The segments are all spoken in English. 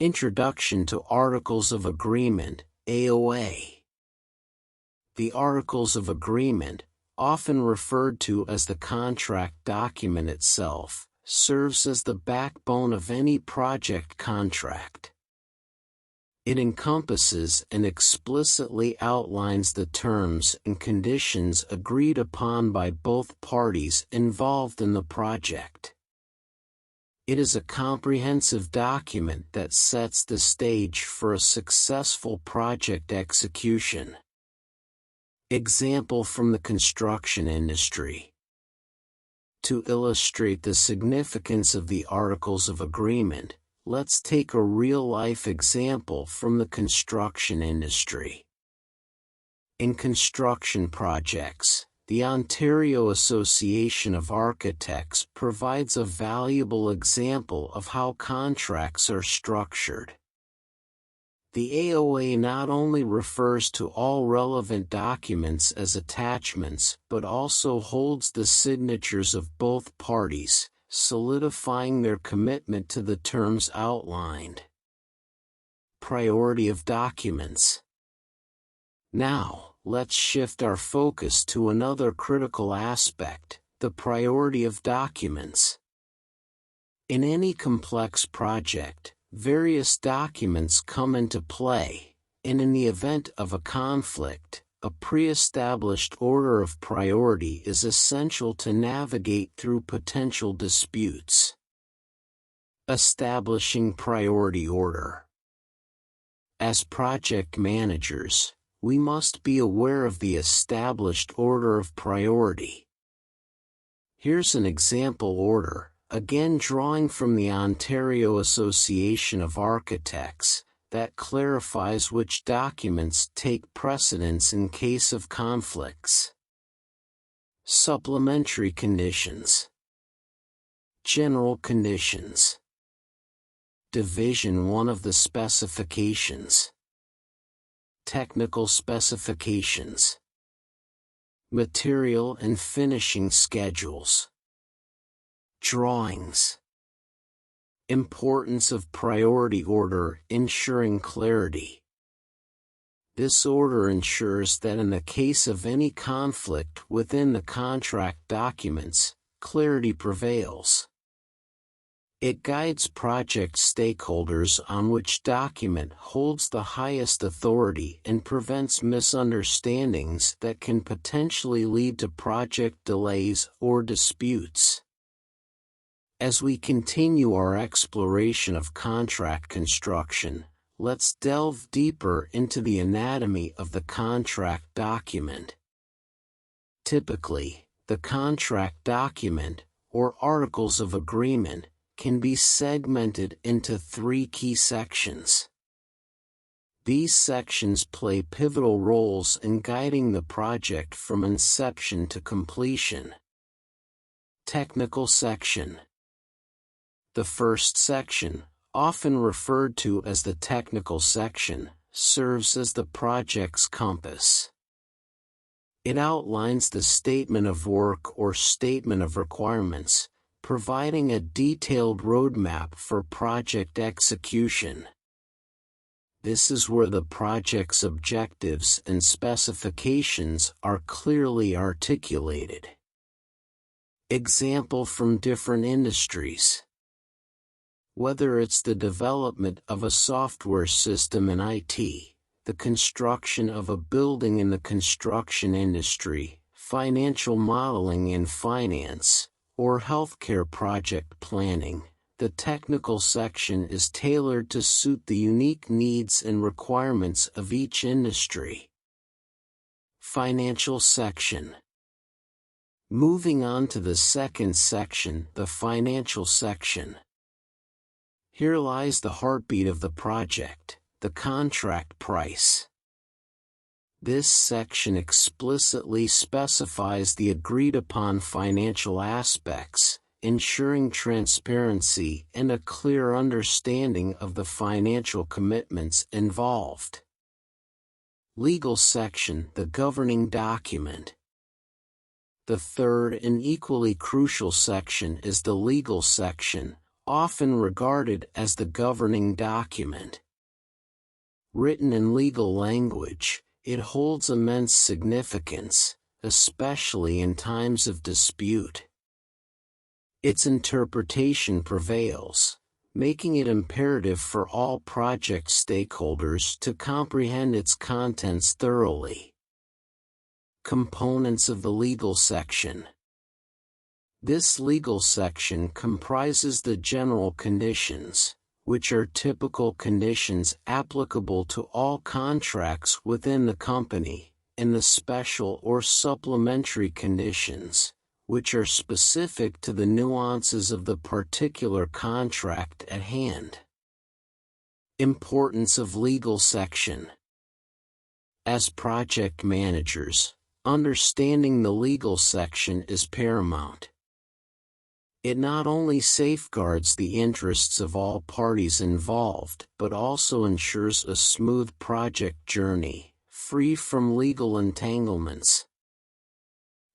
Introduction to Articles of Agreement, AOA. The Articles of Agreement, often referred to as the contract document itself, serves as the backbone of any project contract. It encompasses and explicitly outlines the terms and conditions agreed upon by both parties involved in the project. It is a comprehensive document that sets the stage for a successful project execution. Example from the construction industry. To illustrate the significance of the Articles of Agreement, let's take a real-life example from the construction industry. In construction projects, the Ontario Association of Architects provides a valuable example of how contracts are structured. The AOA not only refers to all relevant documents as attachments but also holds the signatures of both parties, solidifying their commitment to the terms outlined. Priority of documents. Now, let's shift our focus to another critical aspect, the priority of documents. In any complex project, various documents come into play, and in the event of a conflict, a pre-established order of priority is essential to navigate through potential disputes. Establishing priority order. As project managers, we must be aware of the established order of priority. Here's an example order, again drawing from the Ontario Association of Architects, that clarifies which documents take precedence in case of conflicts. Supplementary conditions. General conditions. Division 1 of the specifications. Technical specifications. Material and finishing schedules. Drawings. Importance of priority order, ensuring clarity. This order ensures that in the case of any conflict within the contract documents, clarity prevails. It guides project stakeholders on which document holds the highest authority and prevents misunderstandings that can potentially lead to project delays or disputes. As we continue our exploration of contract construction, let's delve deeper into the anatomy of the contract document. Typically, the contract document, or Articles of Agreement, can be segmented into 3 key sections. These sections play pivotal roles in guiding the project from inception to completion. Technical section. The first section, often referred to as the technical section, serves as the project's compass. It outlines the statement of work or statement of requirements, providing a detailed roadmap for project execution. This is where the project's objectives and specifications are clearly articulated. Example from different industries. Whether it's the development of a software system in IT, the construction of a building in the construction industry, financial modeling in finance, or healthcare project planning, the technical section is tailored to suit the unique needs and requirements of each industry. Financial section. Moving on to the second section, the financial section. Here lies the heartbeat of the project, the contract price. This section explicitly specifies the agreed-upon financial aspects, ensuring transparency and a clear understanding of the financial commitments involved. Legal section, the governing document. The third and equally crucial section is the legal section, often regarded as the governing document. Written in legal language, it holds immense significance, especially in times of dispute. Its interpretation prevails, making it imperative for all project stakeholders to comprehend its contents thoroughly. Components of the legal section. This legal section comprises the general conditions, which are typical conditions applicable to all contracts within the company, and the special or supplementary conditions, which are specific to the nuances of the particular contract at hand. Importance of legal section. As project managers, understanding the legal section is paramount. It not only safeguards the interests of all parties involved but also ensures a smooth project journey, free from legal entanglements.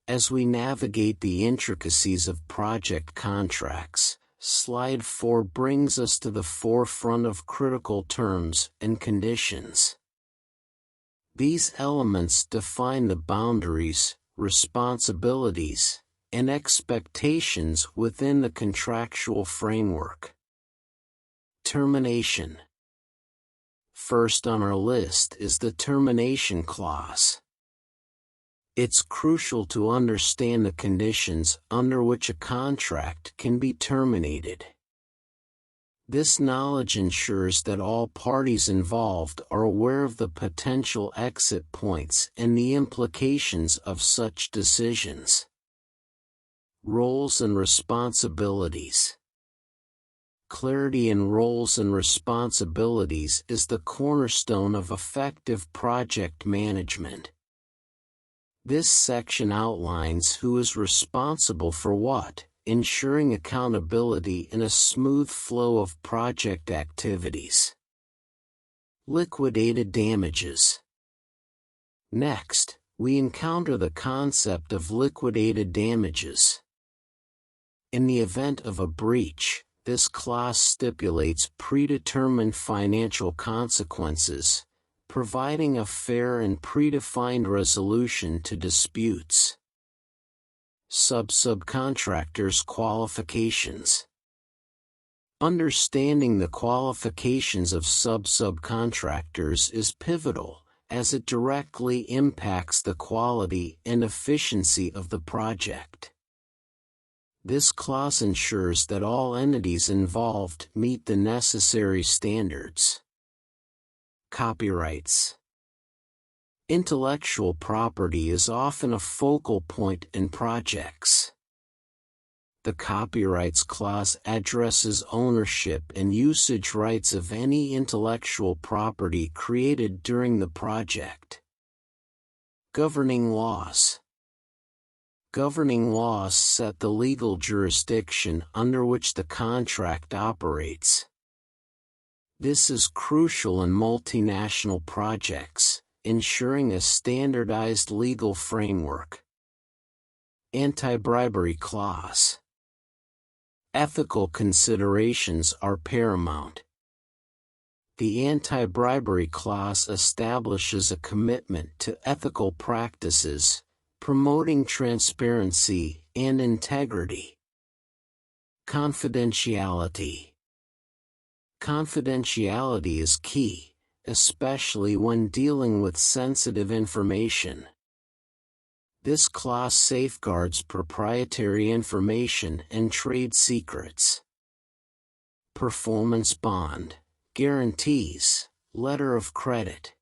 As we navigate the intricacies of project contracts, Slide 4 brings us to the forefront of critical terms and conditions. These elements define the boundaries, responsibilities, and expectations within the contractual framework. Termination. First on our list is the termination clause. It's crucial to understand the conditions under which a contract can be terminated. This knowledge ensures that all parties involved are aware of the potential exit points and the implications of such decisions. Roles and responsibilities. Clarity in roles and responsibilities is the cornerstone of effective project management. This section outlines who is responsible for what, ensuring accountability and a smooth flow of project activities. Liquidated damages. Next, we encounter the concept of liquidated damages. In the event of a breach, this clause stipulates predetermined financial consequences, providing a fair and predefined resolution to disputes. Subcontractors' qualifications. Understanding the qualifications of subcontractors is pivotal, as it directly impacts the quality and efficiency of the project. This clause ensures that all entities involved meet the necessary standards. Copyrights. Intellectual property is often a focal point in projects. The Copyrights Clause addresses ownership and usage rights of any intellectual property created during the project. Governing laws. Governing laws set the legal jurisdiction under which the contract operates. This is crucial in multinational projects, ensuring a standardized legal framework. Anti-bribery clause. Ethical considerations are paramount. The anti-bribery clause establishes a commitment to ethical practices, promoting transparency and integrity. Confidentiality. Confidentiality is key, especially when dealing with sensitive information. This clause safeguards proprietary information and trade secrets. Performance bond, guarantees, letter of credit.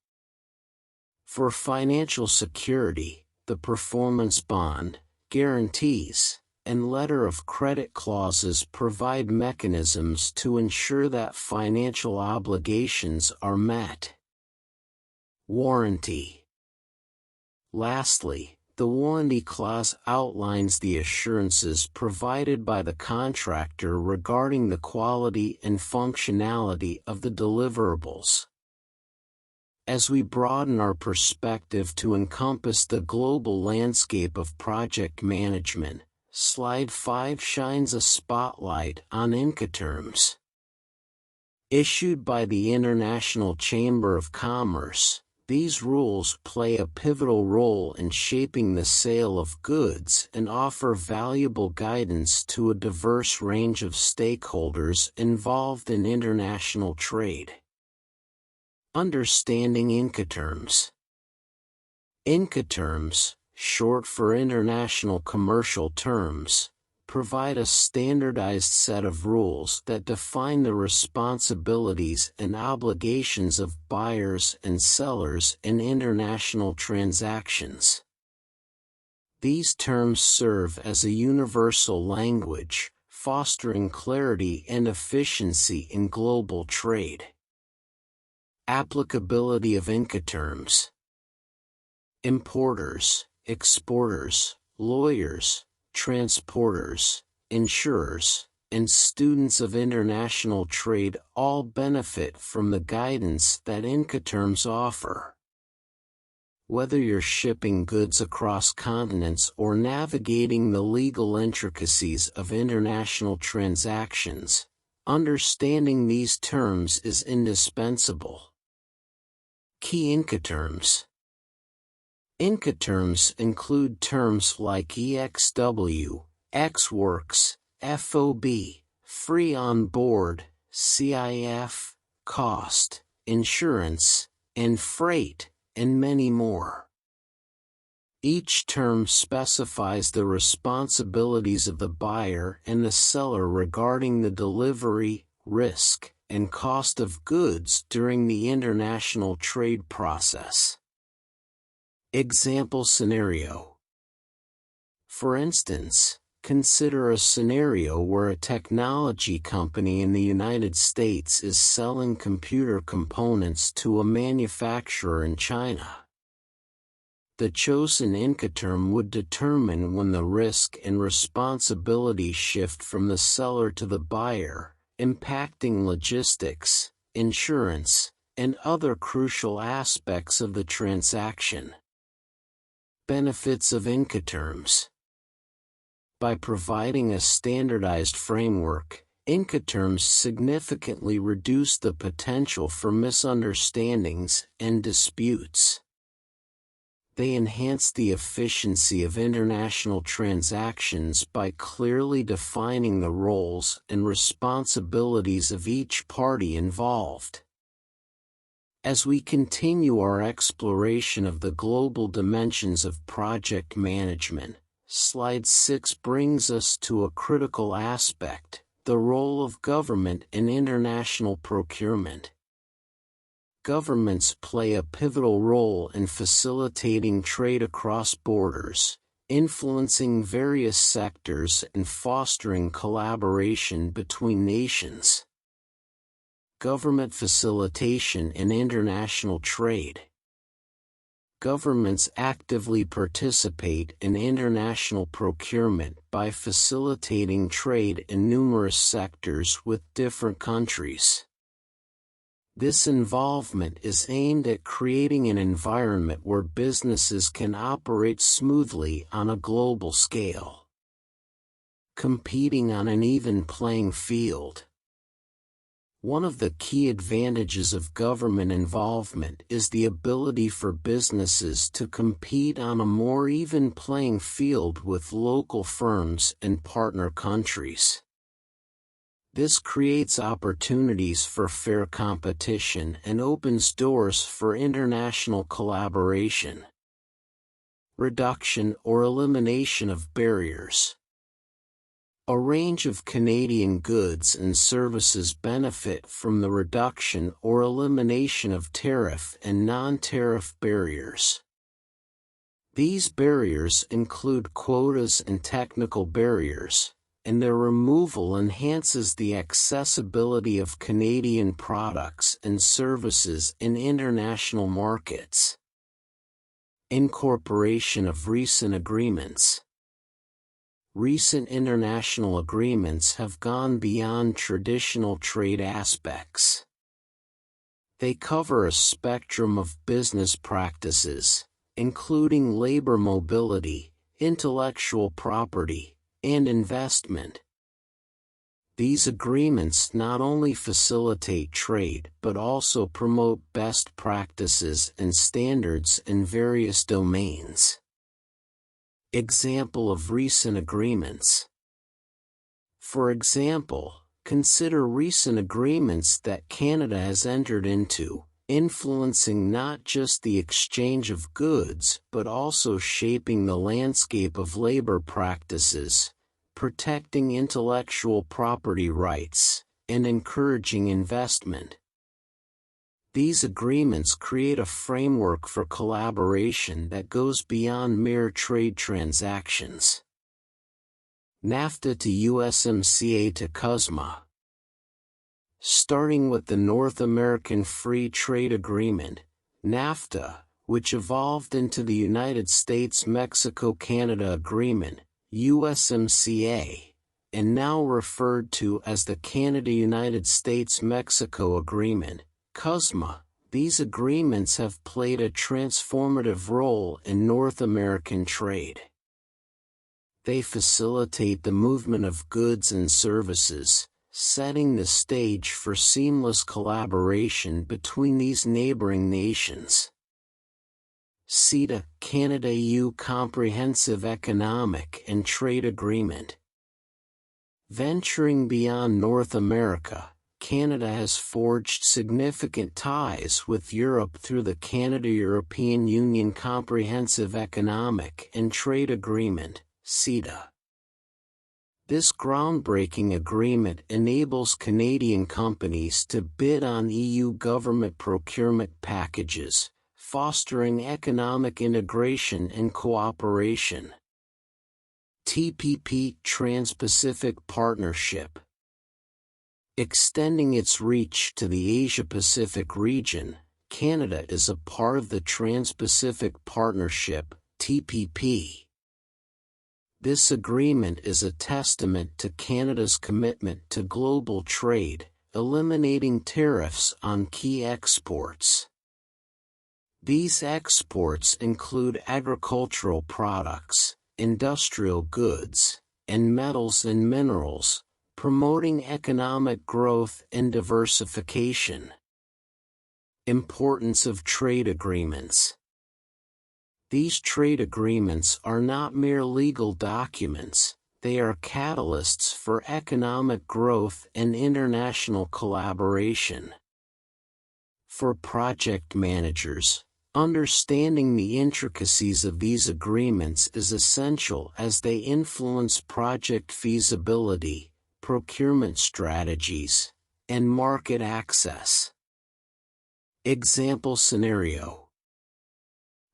For financial security, the performance bond, guarantees, and letter of credit clauses provide mechanisms to ensure that financial obligations are met. Warranty. Lastly, the warranty clause outlines the assurances provided by the contractor regarding the quality and functionality of the deliverables. As we broaden our perspective to encompass the global landscape of project management, Slide 5 shines a spotlight on Incoterms. Issued by the International Chamber of Commerce, these rules play a pivotal role in shaping the sale of goods and offer valuable guidance to a diverse range of stakeholders involved in international trade. Understanding Incoterms. Incoterms, short for International Commercial Terms, provide a standardized set of rules that define the responsibilities and obligations of buyers and sellers in international transactions. These terms serve as a universal language, fostering clarity and efficiency in global trade. Applicability of Incoterms. Importers, exporters, lawyers, transporters, insurers, and students of international trade all benefit from the guidance that Incoterms offer. Whether you're shipping goods across continents or navigating the legal intricacies of international transactions, understanding these terms is indispensable. Key Incoterms. Incoterms include terms like EXW, Ex-Works, FOB, Free on Board, CIF, Cost, Insurance, and Freight, and many more. Each term specifies the responsibilities of the buyer and the seller regarding the delivery, risk, and cost of goods during the international trade process. Example scenario. For instance, consider a scenario where a technology company in the United States is selling computer components to a manufacturer in China. The chosen Incoterm would determine when the risk and responsibility shift from the seller to the buyer, impacting logistics, insurance, and other crucial aspects of the transaction. Benefits of Incoterms. By providing a standardized framework, Incoterms significantly reduce the potential for misunderstandings and disputes. They enhance the efficiency of international transactions by clearly defining the roles and responsibilities of each party involved. As we continue our exploration of the global dimensions of project management, Slide 6 brings us to a critical aspect: the role of government in international procurement. Governments play a pivotal role in facilitating trade across borders, influencing various sectors and fostering collaboration between nations. Government facilitation in international trade. Governments actively participate in international procurement by facilitating trade in numerous sectors with different countries. This involvement is aimed at creating an environment where businesses can operate smoothly on a global scale, competing on an even playing field. One of the key advantages of government involvement is the ability for businesses to compete on a more even playing field with local firms and partner countries. This creates opportunities for fair competition and opens doors for international collaboration. Reduction or elimination of barriers. A range of Canadian goods and services benefit from the reduction or elimination of tariff and non-tariff barriers. These barriers include quotas and technical barriers, and their removal enhances the accessibility of Canadian products and services in international markets. Incorporation of recent agreements. Recent international agreements have gone beyond traditional trade aspects. They cover a spectrum of business practices, including labor mobility, intellectual property, and investment. These agreements not only facilitate trade but also promote best practices and standards in various domains. Example of recent agreements. For example, consider recent agreements that Canada has entered into, influencing not just the exchange of goods but also shaping the landscape of labor practices, protecting intellectual property rights, and encouraging investment. These agreements create a framework for collaboration that goes beyond mere trade transactions. NAFTA to USMCA to CUSMA. Starting with the North American Free Trade Agreement, NAFTA, which evolved into the United States-Mexico-Canada Agreement, USMCA, and now referred to as the Canada-United States-Mexico Agreement, CUSMA. These agreements have played a transformative role in North American trade. They facilitate the movement of goods and services, setting the stage for seamless collaboration between these neighboring nations. CETA, Canada-EU Comprehensive Economic and Trade Agreement. Venturing beyond North America, Canada has forged significant ties with Europe through the Canada-European Union Comprehensive Economic and Trade Agreement, CETA. This groundbreaking agreement enables Canadian companies to bid on EU government procurement packages, fostering economic integration and cooperation. TPP, Trans-Pacific Partnership. Extending its reach to the Asia-Pacific region, Canada is a part of the Trans-Pacific Partnership, TPP. This agreement is a testament to Canada's commitment to global trade, eliminating tariffs on key exports. These exports include agricultural products, industrial goods, and metals and minerals, promoting economic growth and diversification. Importance of trade agreements. These trade agreements are not mere legal documents, they are catalysts for economic growth and international collaboration. For project managers, understanding the intricacies of these agreements is essential as they influence project feasibility, procurement strategies, and market access. Example scenario.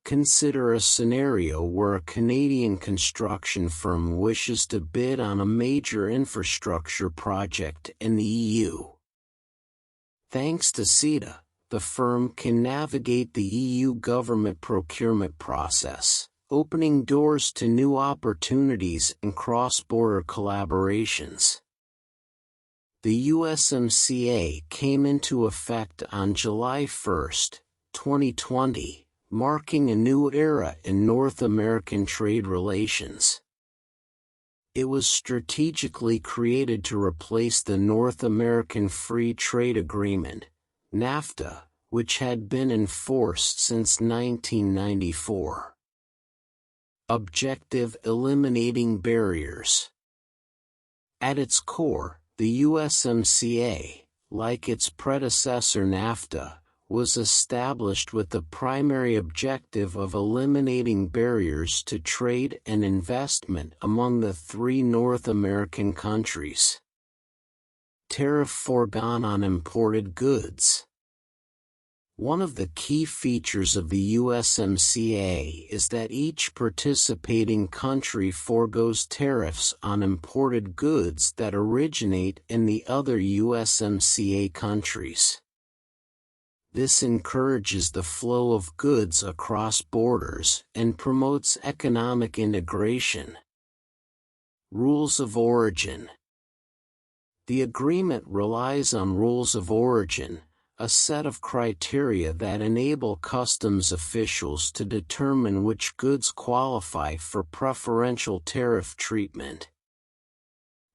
Consider a scenario where a Canadian construction firm wishes to bid on a major infrastructure project in the EU. Thanks to CETA, the firm can navigate the EU government procurement process, opening doors to new opportunities and cross-border collaborations. The USMCA came into effect on July 1, 2020, marking a new era in North American trade relations. It was strategically created to replace the North American Free Trade Agreement, NAFTA, which had been in force since 1994. Objective: eliminating barriers. At its core, the USMCA, like its predecessor NAFTA, was established with the primary objective of eliminating barriers to trade and investment among the three North American countries. Tariff foregone on imported goods. One of the key features of the USMCA is that each participating country forgoes tariffs on imported goods that originate in the other USMCA countries. This encourages the flow of goods across borders and promotes economic integration. Rules of origin. The agreement relies on rules of origin, a set of criteria that enable customs officials to determine which goods qualify for preferential tariff treatment.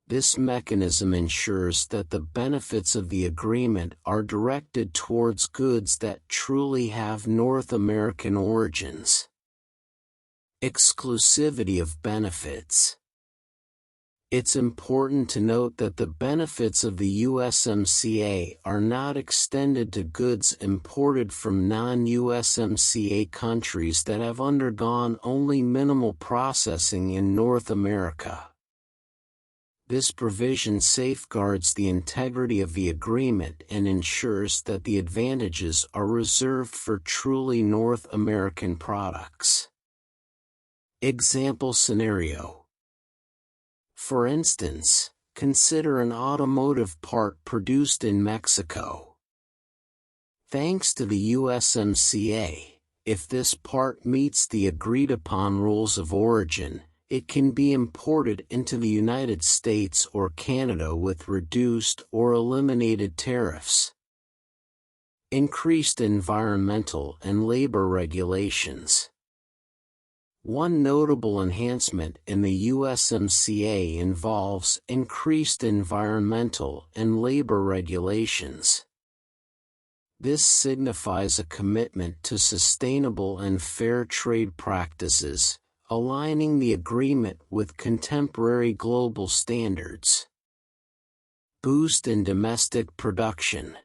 This mechanism ensures that the benefits of the agreement are directed towards goods that truly have North American origins. Exclusivity of benefits. It's important to note that the benefits of the USMCA are not extended to goods imported from non-USMCA countries that have undergone only minimal processing in North America. This provision safeguards the integrity of the agreement and ensures that the advantages are reserved for truly North American products. Example scenario. For instance, consider an automotive part produced in Mexico. Thanks to the USMCA, if this part meets the agreed-upon rules of origin, it can be imported into the United States or Canada with reduced or eliminated tariffs. Increased environmental and labor regulations. One notable enhancement in the USMCA involves increased environmental and labor regulations. This signifies a commitment to sustainable and fair trade practices, aligning the agreement with contemporary global standards. Boost in domestic production.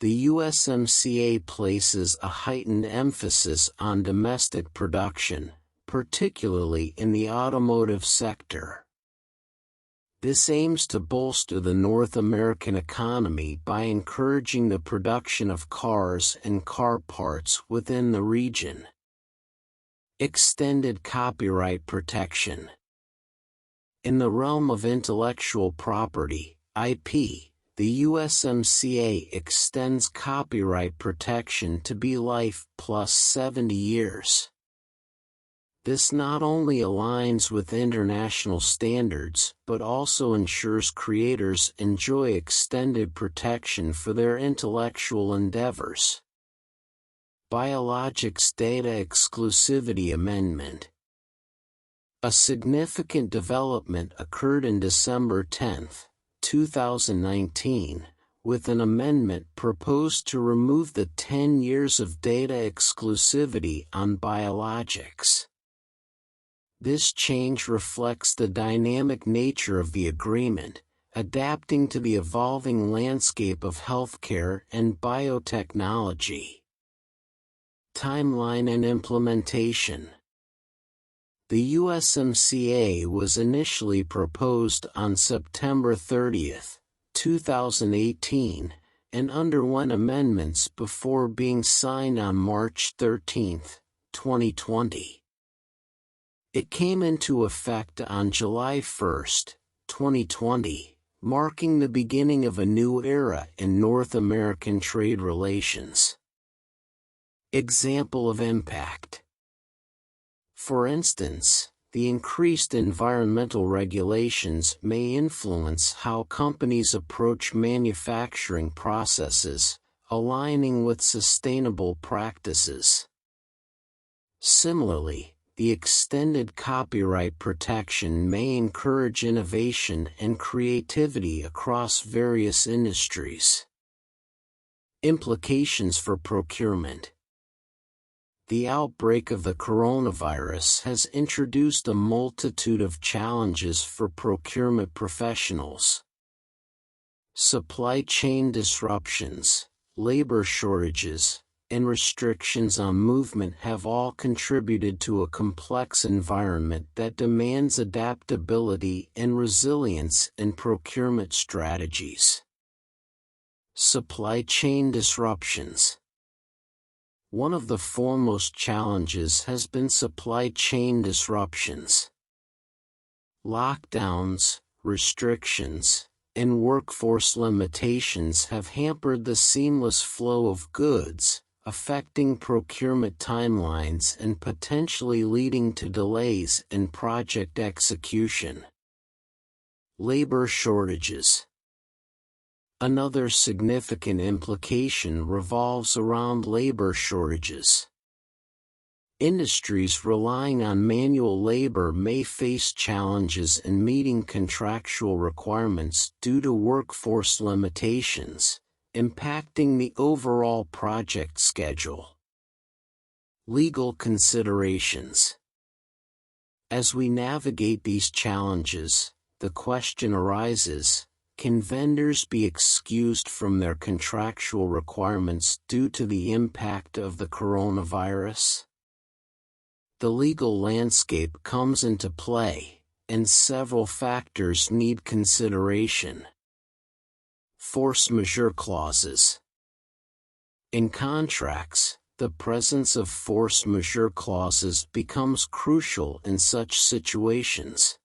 The USMCA places a heightened emphasis on domestic production, particularly in the automotive sector. This aims to bolster the North American economy by encouraging the production of cars and car parts within the region. Extended copyright protection. In the realm of intellectual property, IP, the USMCA extends copyright protection to be life plus 70 years. This not only aligns with international standards but also ensures creators enjoy extended protection for their intellectual endeavors. Biologics Data Exclusivity Amendment. A significant development occurred in December 10, 2019, with an amendment proposed to remove the 10 years of data exclusivity on biologics. This change reflects the dynamic nature of the agreement, adapting to the evolving landscape of healthcare and biotechnology. Timeline and implementation. The USMCA was initially proposed on September 30, 2018, and underwent amendments before being signed on March 13, 2020. It came into effect on July 1, 2020, marking the beginning of a new era in North American trade relations. Example of impact. For instance, the increased environmental regulations may influence how companies approach manufacturing processes, aligning with sustainable practices. Similarly, the extended copyright protection may encourage innovation and creativity across various industries. Implications for procurement. The outbreak of the coronavirus has introduced a multitude of challenges for procurement professionals. Supply chain disruptions, labor shortages, and restrictions on movement have all contributed to a complex environment that demands adaptability and resilience in procurement strategies. Supply chain disruptions. One of the foremost challenges has been supply chain disruptions. Lockdowns, restrictions, and workforce limitations have hampered the seamless flow of goods, affecting procurement timelines and potentially leading to delays in project execution. Labor shortages. Another significant implication revolves around labor shortages. Industries relying on manual labor may face challenges in meeting contractual requirements due to workforce limitations, impacting the overall project schedule. Legal considerations. As we navigate these challenges, the question arises, can vendors be excused from their contractual requirements due to the impact of the coronavirus? The legal landscape comes into play, and several factors need consideration. Force majeure clauses. In contracts, the presence of force majeure clauses becomes crucial in such situations.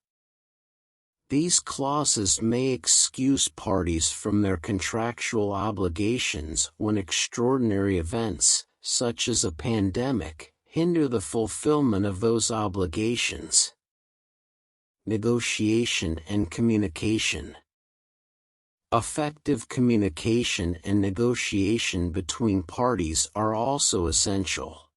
These clauses may excuse parties from their contractual obligations when extraordinary events, such as a pandemic, hinder the fulfillment of those obligations. Negotiation and communication. Effective communication and negotiation between parties are also essential.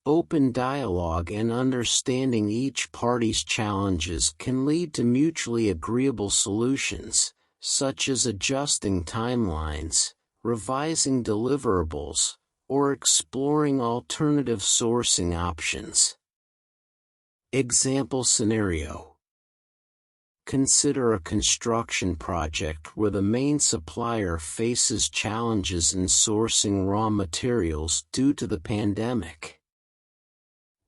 Open dialogue and understanding each party's challenges can lead to mutually agreeable solutions, such as adjusting timelines, revising deliverables, or exploring alternative sourcing options. Example scenario. Consider a construction project where the main supplier faces challenges in sourcing raw materials due to the pandemic.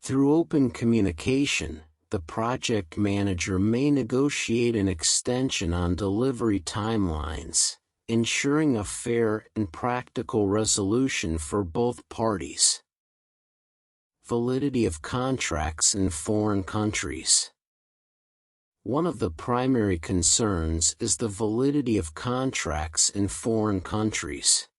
Through open communication, the project manager may negotiate an extension on delivery timelines, ensuring a fair and practical resolution for both parties. Validity of contracts in foreign countries. One of the primary concerns is the validity of contracts in foreign countries.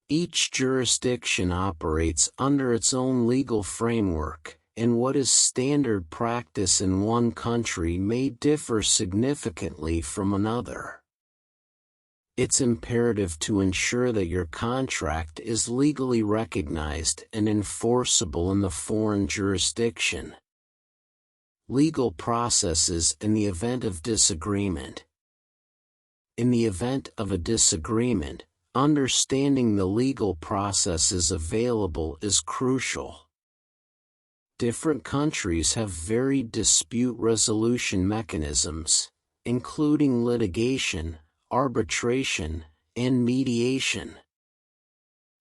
Each jurisdiction operates under its own legal framework, and what is standard practice in one country may differ significantly from another. It's imperative to ensure that your contract is legally recognized and enforceable in the foreign jurisdiction. Legal processes in the event of disagreement. In the event of a disagreement, understanding the legal processes available is crucial. Different countries have varied dispute resolution mechanisms, including litigation, arbitration, and mediation.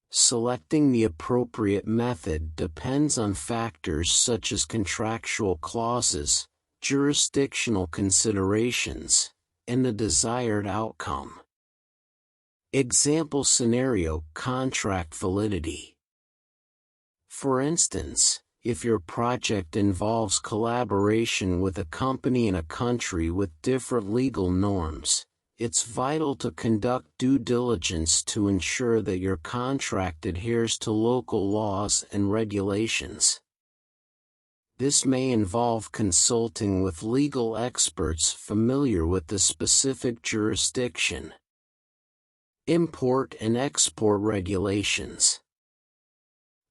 Selecting the appropriate method depends on factors such as contractual clauses, jurisdictional considerations, and the desired outcome. Example scenario: contract validity. For instance, if your project involves collaboration with a company in a country with different legal norms, it's vital to conduct due diligence to ensure that your contract adheres to local laws and regulations. This may involve consulting with legal experts familiar with the specific jurisdiction. Import and export regulations.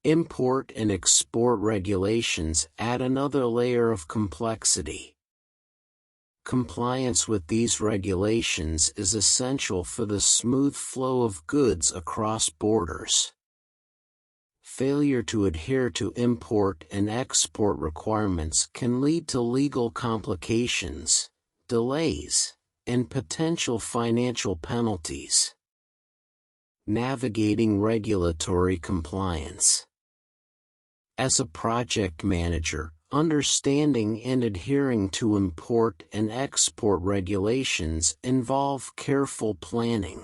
Import and export regulations add another layer of complexity. Compliance with these regulations is essential for the smooth flow of goods across borders. Failure to adhere to import and export requirements can lead to legal complications, delays, and potential financial penalties. Navigating regulatory compliance. As a project manager, understanding and adhering to import and export regulations involve careful planning.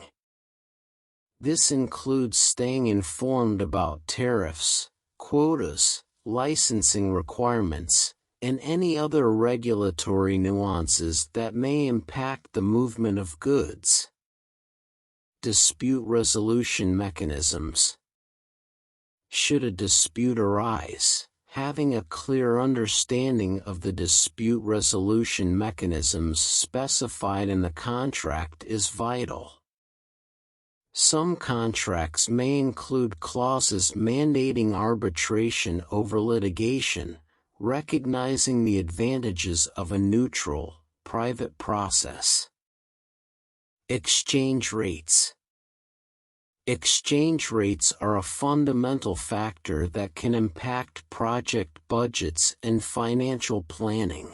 This includes staying informed about tariffs, quotas, licensing requirements, and any other regulatory nuances that may impact the movement of goods. Dispute resolution mechanisms. Should a dispute arise, having a clear understanding of the dispute resolution mechanisms specified in the contract is vital. Some contracts may include clauses mandating arbitration over litigation, recognizing the advantages of a neutral, private process. Exchange rates. Exchange rates are a fundamental factor that can impact project budgets and financial planning.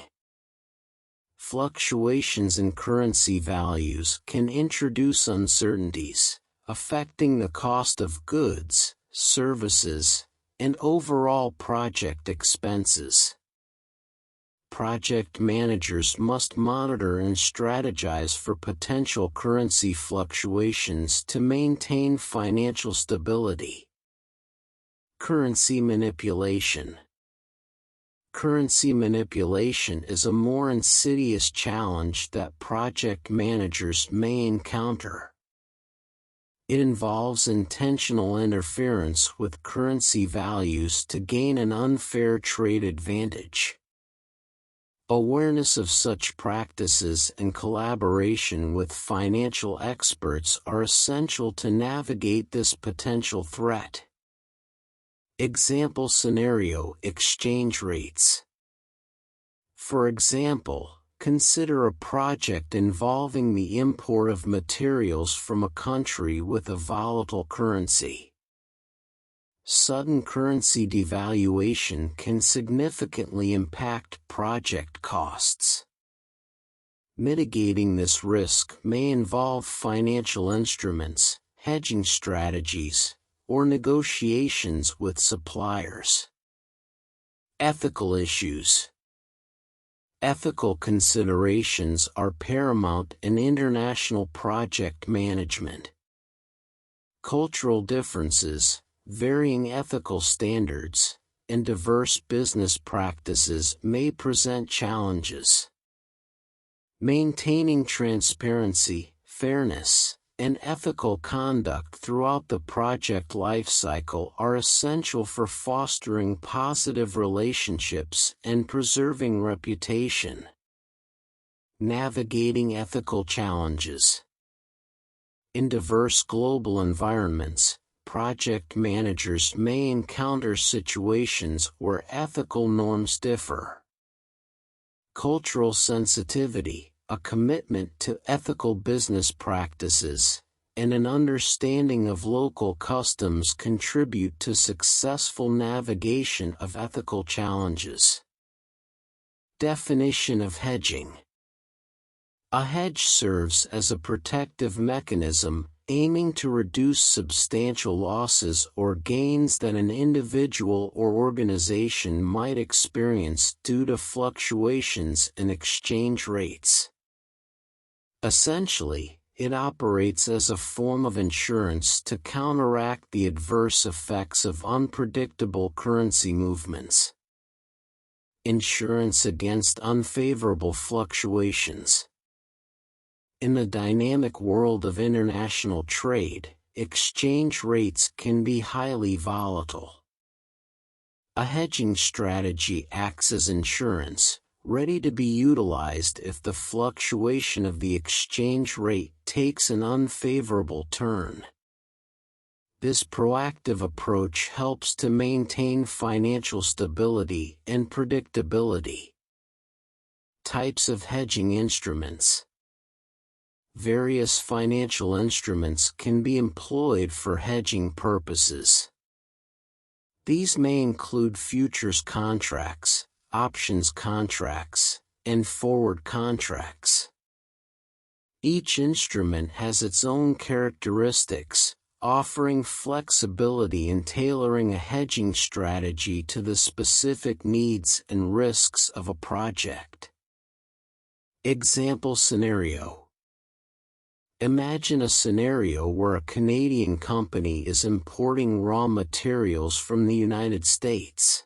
Fluctuations in currency values can introduce uncertainties, affecting the cost of goods, services, and overall project expenses. Project managers must monitor and strategize for potential currency fluctuations to maintain financial stability. Currency manipulation. Currency manipulation is a more insidious challenge that project managers may encounter. It involves intentional interference with currency values to gain an unfair trade advantage. Awareness of such practices and collaboration with financial experts are essential to navigate this potential threat. Example scenario: exchange rates. For example, consider a project involving the import of materials from a country with a volatile currency. Sudden currency devaluation can significantly impact project costs. Mitigating this risk may involve financial instruments, hedging strategies, or negotiations with suppliers. Ethical issues. Ethical considerations are paramount in international project management. Cultural differences, varying ethical standards, and diverse business practices may present challenges. Maintaining transparency, fairness, and ethical conduct throughout the project lifecycle are essential for fostering positive relationships and preserving reputation. Navigating ethical challenges. In diverse global environments, project managers may encounter situations where ethical norms differ. Cultural sensitivity, a commitment to ethical business practices, and an understanding of local customs contribute to successful navigation of ethical challenges. Definition of hedging. A hedge serves as a protective mechanism, aiming to reduce substantial losses or gains that an individual or organization might experience due to fluctuations in exchange rates. Essentially, it operates as a form of insurance to counteract the adverse effects of unpredictable currency movements. Insurance against unfavorable fluctuations. In the dynamic world of international trade, exchange rates can be highly volatile. A hedging strategy acts as insurance, ready to be utilized if the fluctuation of the exchange rate takes an unfavorable turn. This proactive approach helps to maintain financial stability and predictability. Types of hedging instruments. Various financial instruments can be employed for hedging purposes. These may include futures contracts, options contracts, and forward contracts. Each instrument has its own characteristics, offering flexibility in tailoring a hedging strategy to the specific needs and risks of a project. Example scenario. Imagine a scenario where a Canadian company is importing raw materials from the United States.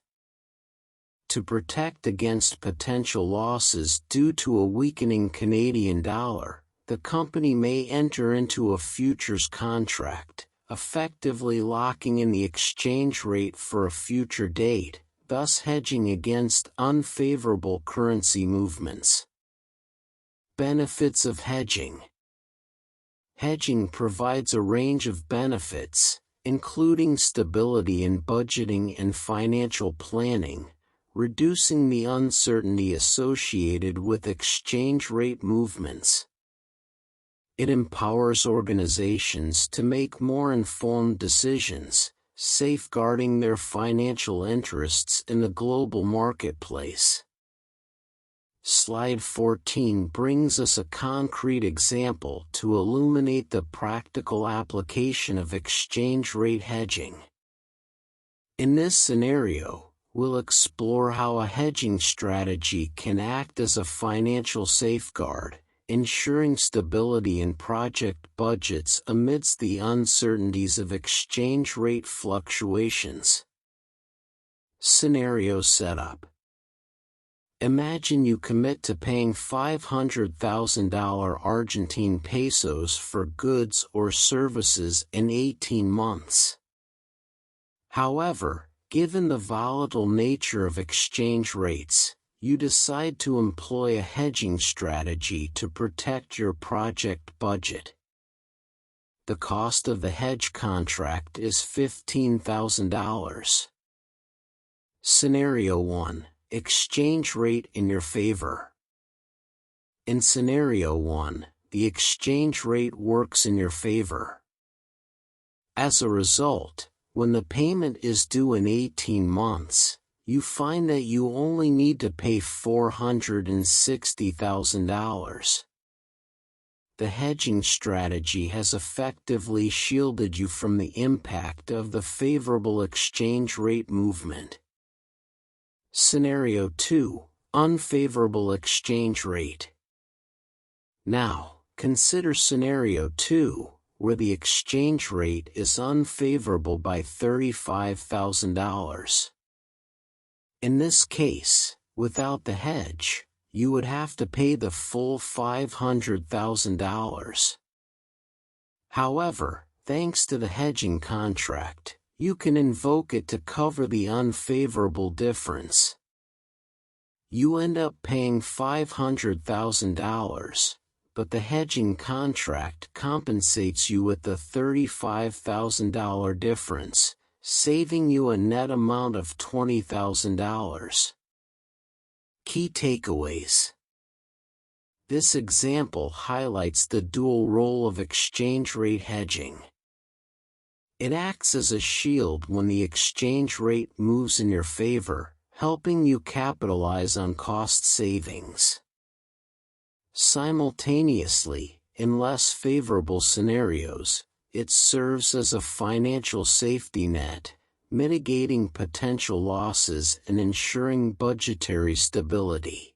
To protect against potential losses due to a weakening Canadian dollar, the company may enter into a futures contract, effectively locking in the exchange rate for a future date, thus hedging against unfavorable currency movements. Benefits of hedging. Hedging provides a range of benefits, including stability in budgeting and financial planning, reducing the uncertainty associated with exchange rate movements. It empowers organizations to make more informed decisions, safeguarding their financial interests in the global marketplace. Slide 14 brings us a concrete example to illuminate the practical application of exchange rate hedging. In this scenario, we'll explore how a hedging strategy can act as a financial safeguard, ensuring stability in project budgets amidst the uncertainties of exchange rate fluctuations. Scenario setup. Imagine you commit to paying $500,000 Argentine pesos for goods or services in 18 months. However, given the volatile nature of exchange rates, you decide to employ a hedging strategy to protect your project budget. The cost of the hedge contract is $15,000. Scenario 1. Exchange rate in your favor. In Scenario 1, the exchange rate works in your favor. As a result, when the payment is due in 18 months, you find that you only need to pay $460,000. The hedging strategy has effectively shielded you from the impact of the favorable exchange rate movement. Scenario 2. Unfavorable exchange rate. Now, consider Scenario 2, where the exchange rate is unfavorable by $35,000. In this case, without the hedge, you would have to pay the full $500,000. However, thanks to the hedging contract, you can invoke it to cover the unfavorable difference. You end up paying $500,000, but the hedging contract compensates you with the $35,000 difference, saving you a net amount of $20,000. Key takeaways. This example highlights the dual role of exchange rate hedging. It acts as a shield when the exchange rate moves in your favor, helping you capitalize on cost savings. Simultaneously, in less favorable scenarios, it serves as a financial safety net, mitigating potential losses and ensuring budgetary stability.